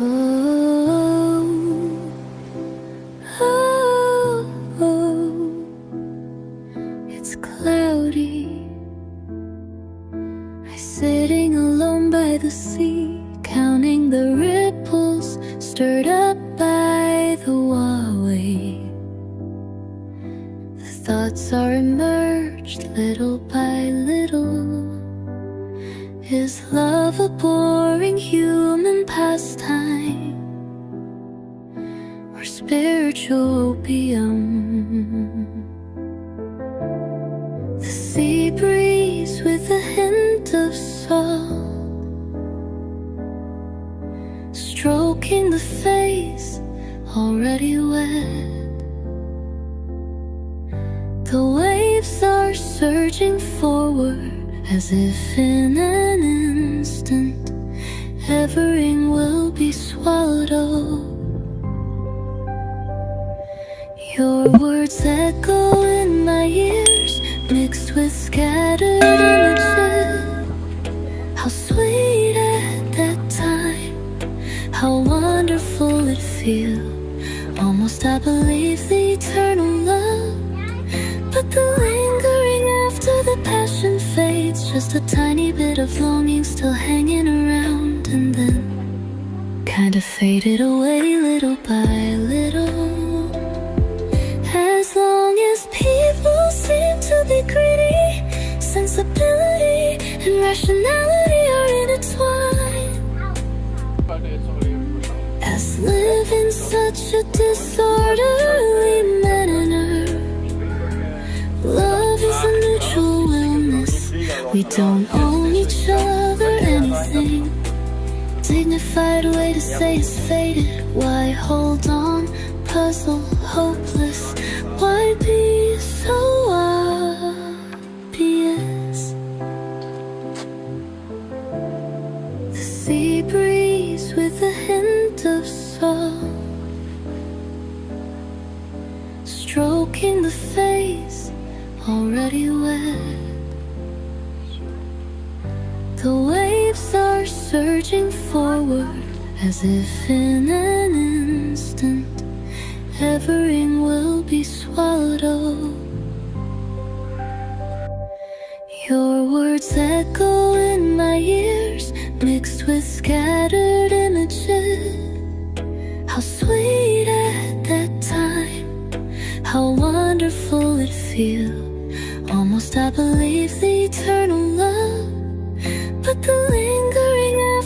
Oh, oh, oh, it's cloudy. I'm sitting alone by the sea, counting the ripples stirred up by the Huawei. The thoughts are emerged little by little. Is love a boring human pastime, or spiritual opium? The sea breeze with a hint of salt, stroking the face already wet. The waves are surging forward, as if in an instant everything will be swallowed up. Your words echo in my ears, mixed with scattered images. How sweet at that time, how wonderful it feels. Almost I believe the eternal love, but the lingering after the passion fades. Just a tiny bit of longing still hanging around, and then kinda faded away little by little. As long as people seem to be greedy, sensibility and rationality are intertwined. As living such a disorderly manner, love is a mutual wellness. We don't own each other anything. Dignified way to say it's faded. Why hold on, puzzle, hopeless? Why be so obvious? The sea breeze with a hint of salt, stroking the face already wet. The waves are surging forward, as if in an instant everything will be swallowed up. Your words echo in my ears, mixed with scattered images. How sweet at that time, how wonderful it feels.